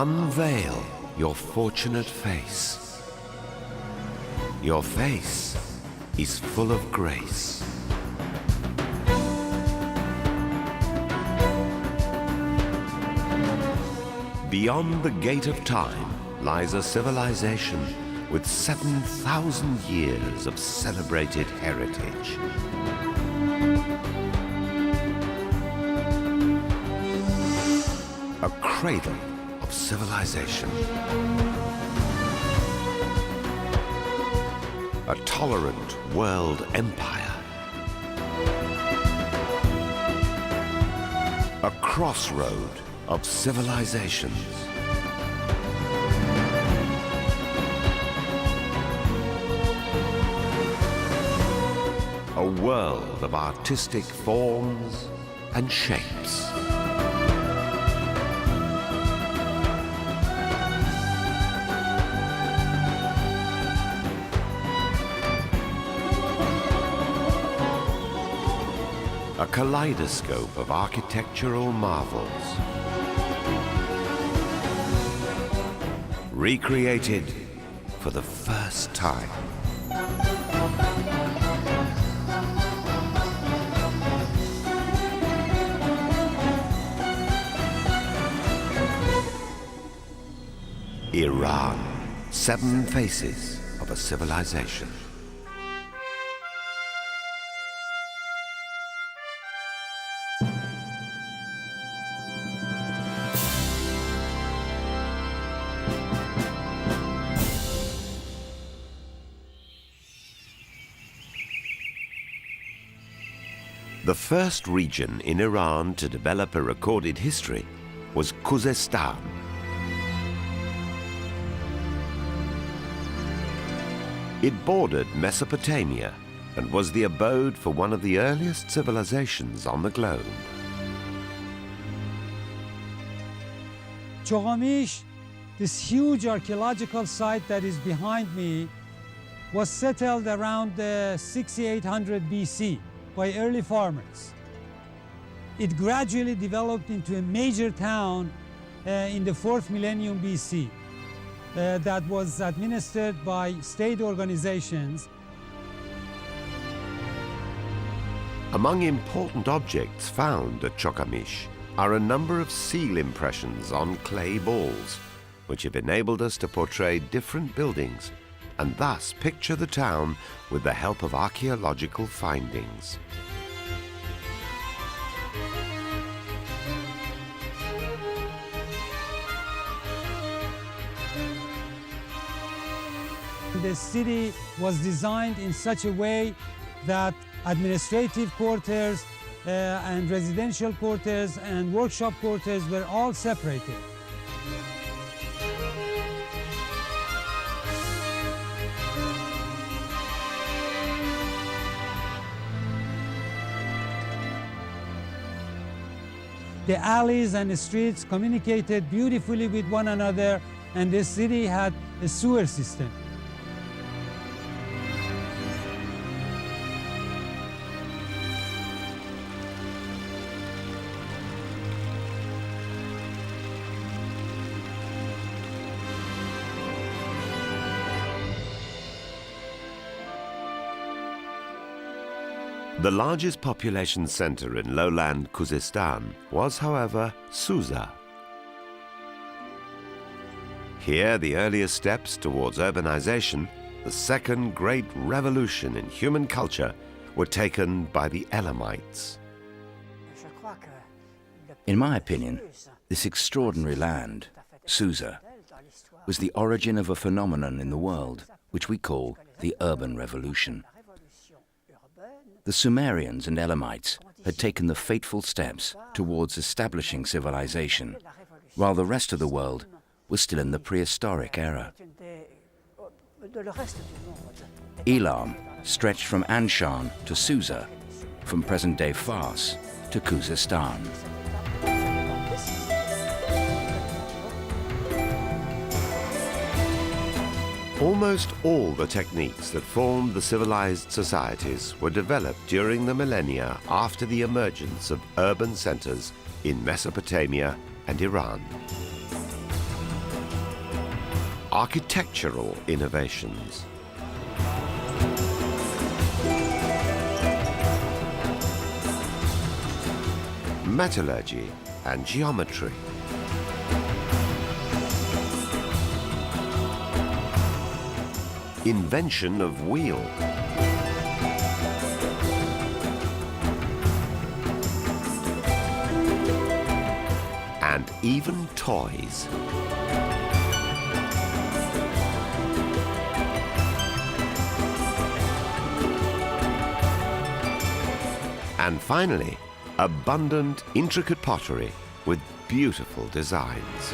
Unveil your fortunate face. Your face is full of grace. Beyond the gate of time lies a civilization with 7,000 years of celebrated heritage. A cradle of civilization. A tolerant world empire. A crossroad of civilizations. A world of artistic forms and shapes. A kaleidoscope of architectural marvels. Recreated for the first time. Iran, 7 faces of a civilization. The first region in Iran to develop a recorded history was Khuzestan. It bordered Mesopotamia and was the abode for one of the earliest civilizations on the globe. Choghamish, this huge archaeological site that is behind me, was settled around 6800 BC by early farmers. It gradually developed into a major town in the 4th millennium BC that was administered by state organizations. Among important objects found at Choghamish are a number of seal impressions on clay balls, which have enabled us to portray different buildings and thus picture the town with the help of archaeological findings. The city was designed in such a way that administrative quarters and residential quarters and workshop quarters were all separated. The alleys and the streets communicated beautifully with one another, and the city had a sewer system. The largest population center in lowland Khuzestan was, however, Susa. Here, the earliest steps towards urbanization, the second great revolution in human culture, were taken by the Elamites. In my opinion, this extraordinary land, Susa, was the origin of a phenomenon in the world which we call the urban revolution. The Sumerians and Elamites had taken the fateful steps towards establishing civilization, while the rest of the world was still in the prehistoric era. Elam stretched from Anshan to Susa, from present-day Fars to Khuzestan. Almost all the techniques that formed the civilized societies were developed during the millennia after the emergence of urban centers in Mesopotamia and Iran. architectural innovations, metallurgy and geometry, invention of wheel, and even toys. And finally, abundant, intricate pottery with beautiful designs.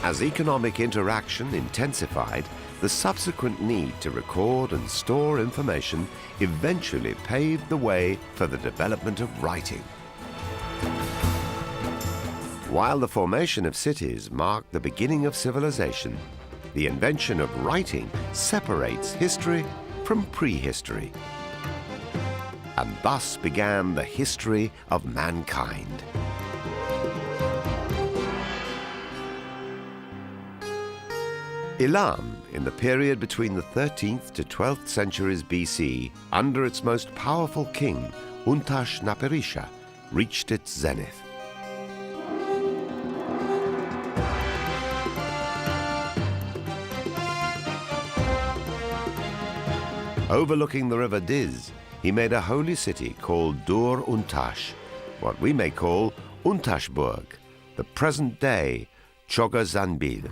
As economic interaction intensified, the subsequent need to record and store information eventually paved the way for the development of writing. While the formation of cities marked the beginning of civilization, the invention of writing separates history from prehistory. And thus began the history of mankind. Elam, in the period between the 13th to 12th centuries BC, under its most powerful king, Untash-Napirisha, reached its zenith. Overlooking the river Diz, he made a holy city called Dur Untash, what we may call Untashburg, the present-day Chogazanbil.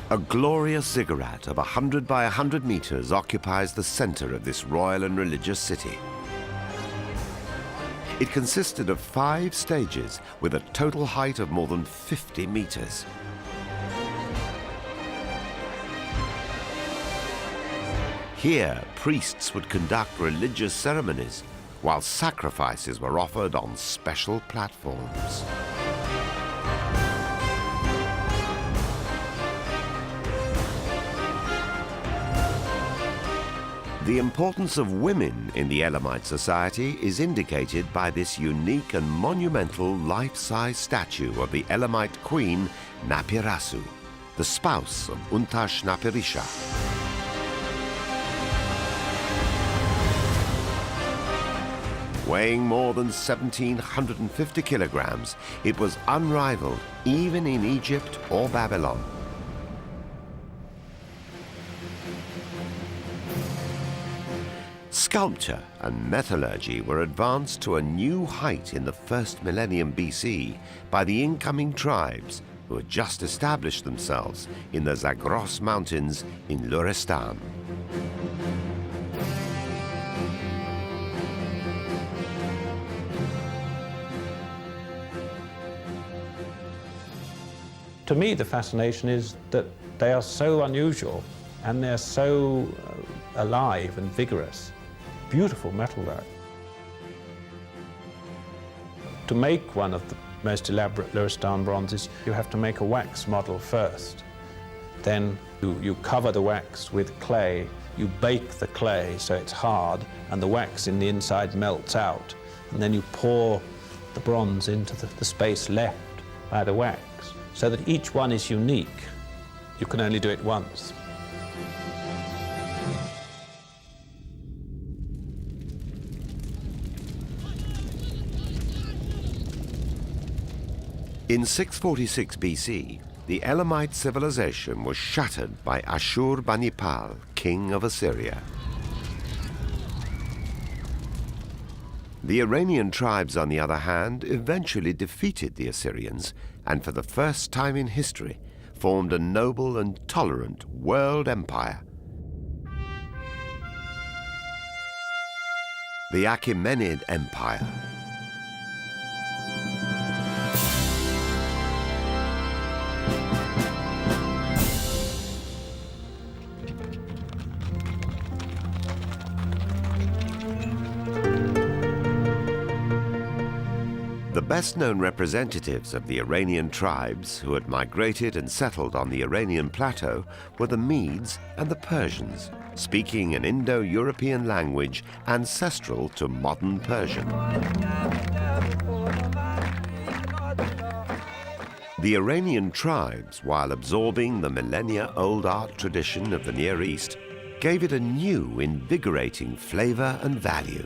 A glorious ziggurat of 100 by 100 meters occupies the center of this royal and religious city. It consisted of 5 stages with a total height of more than 50 meters. Here, priests would conduct religious ceremonies, while sacrifices were offered on special platforms. The importance of women in the Elamite society is indicated by this unique and monumental life-size statue of the Elamite queen Napirasu, the spouse of Untash-Napirisha. Weighing more than 1,750 kilograms, it was unrivaled even in Egypt or Babylon. Sculpture and metallurgy were advanced to a new height in the first millennium BC by the incoming tribes who had just established themselves in the Zagros Mountains in Luristan. To me, the fascination is that they are so unusual and they're so alive and vigorous. Beautiful metalwork. To make one of the most elaborate Luristan bronzes, you have to make a wax model first. Then you cover the wax with clay. You bake the clay so it's hard and the wax in the inside melts out. And then you pour the bronze into the space left by the wax so that each one is unique. You can only do it once. In 646 BC, the Elamite civilization was shattered by Ashur-banipal, king of Assyria. The Iranian tribes, on the other hand, eventually defeated the Assyrians and for the first time in history formed a noble and tolerant world empire. The Achaemenid Empire. best-known representatives of the Iranian tribes who had migrated and settled on the Iranian plateau were the Medes and the Persians, speaking an Indo-European language ancestral to modern Persian. The Iranian tribes, while absorbing the millennia-old art tradition of the Near East, gave it a new, invigorating flavor and value.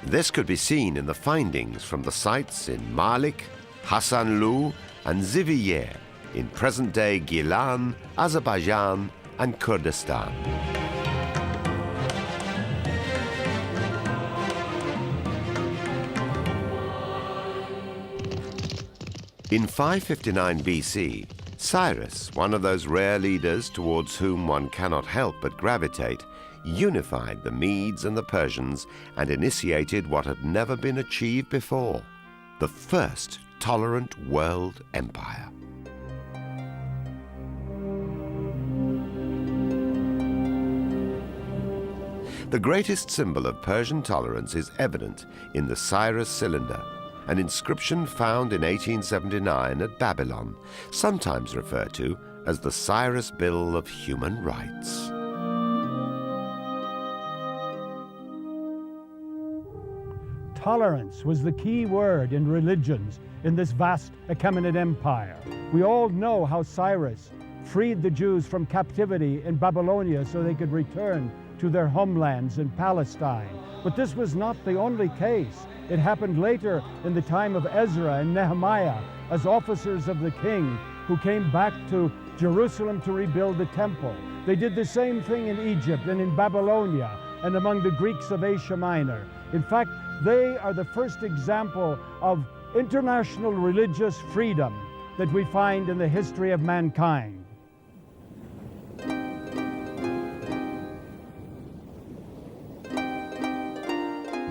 This could be seen in the findings from the sites in Malik, Hasanlu, and Ziviyer in present-day Gilan, Azerbaijan, and Kurdistan. In 559 BC, Cyrus, one of those rare leaders towards whom one cannot help but gravitate, unified the Medes and the Persians and initiated what had never been achieved before, the first tolerant world empire. The greatest symbol of Persian tolerance is evident in the Cyrus cylinder, an inscription found in 1879 at Babylon, sometimes referred to as the Cyrus Bill of Human Rights. Tolerance was the key word in religions in this vast Achaemenid empire. We all know how Cyrus freed the Jews from captivity in Babylonia so they could return to their homelands in Palestine. But this was not the only case. It happened later in the time of Ezra and Nehemiah as officers of the king who came back to Jerusalem to rebuild the temple. They did the same thing in Egypt and in Babylonia and among the Greeks of Asia Minor. In fact, they are the first example of international religious freedom that we find in the history of mankind.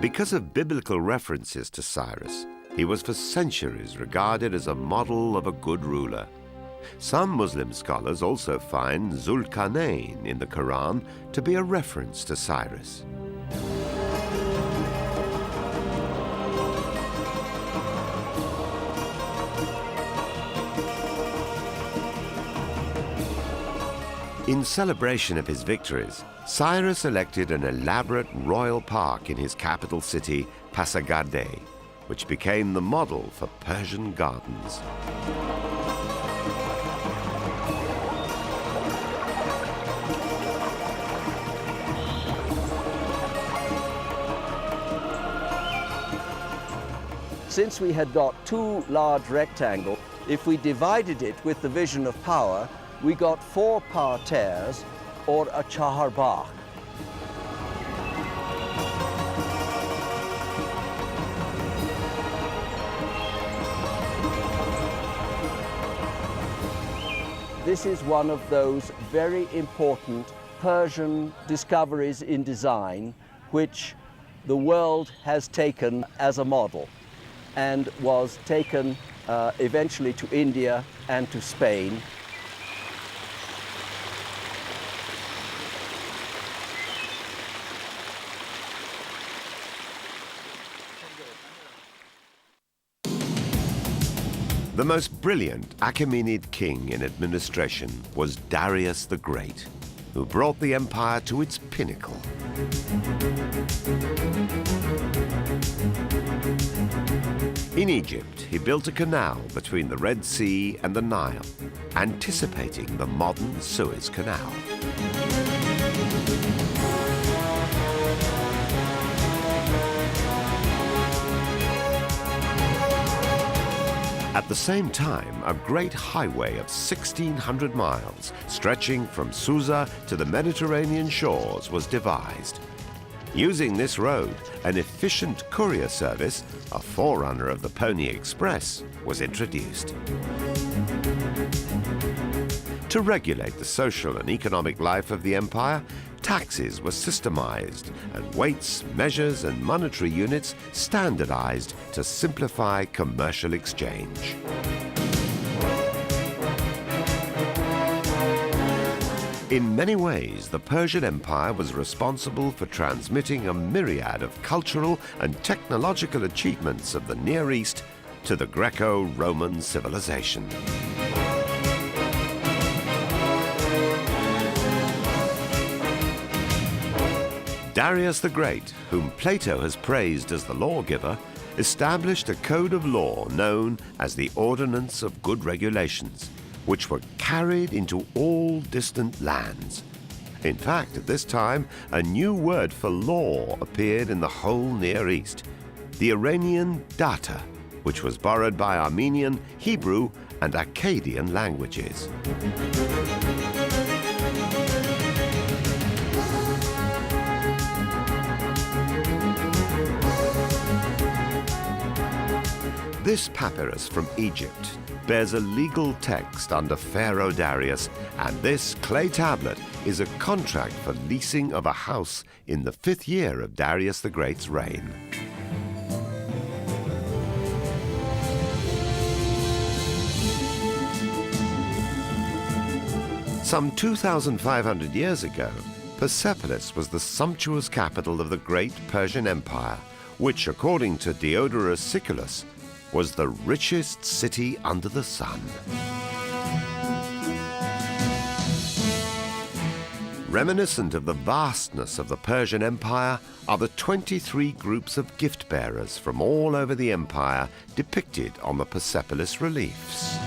Because of biblical references to Cyrus, he was for centuries regarded as a model of a good ruler. Some Muslim scholars also find Zulkarnain in the Quran to be a reference to Cyrus. In celebration of his victories, Cyrus elected an elaborate royal park in his capital city, Pasargadae, which became the model for Persian gardens. Since we had got two large rectangles, if we divided it with the vision of power, we got 4 parterres, or a chaharbagh. This is one of those very important Persian discoveries in design which the world has taken as a model and was taken eventually to India and to Spain. The most brilliant Achaemenid king in administration was Darius the Great, who brought the empire to its pinnacle. In Egypt, he built a canal between the Red Sea and the Nile, anticipating the modern Suez Canal. At the same time, a great highway of 1,600 miles, stretching from Susa to the Mediterranean shores, was devised. Using this road, an efficient courier service, a forerunner of the Pony Express, was introduced. To regulate the social and economic life of the empire, Taxes were systemized and weights, measures and monetary units standardized to simplify commercial exchange. In many ways, the Persian Empire was responsible for transmitting a myriad of cultural and technological achievements of the Near East to the Greco-Roman civilization. Darius the Great, whom Plato has praised as the lawgiver, established a code of law known as the Ordinance of Good Regulations, which were carried into all distant lands. In fact, at this time, a new word for law appeared in the whole Near East, the Iranian data, which was borrowed by Armenian, Hebrew, and Akkadian languages. This papyrus from Egypt bears a legal text under Pharaoh Darius, and this clay tablet is a contract for leasing of a house in the 5th year of Darius the Great's reign. Some 2,500 years ago, Persepolis was the sumptuous capital of the great Persian Empire, which, according to Diodorus Siculus, was the richest city under the sun. Reminiscent of the vastness of the Persian Empire are the 23 groups of gift bearers from all over the empire depicted on the Persepolis reliefs.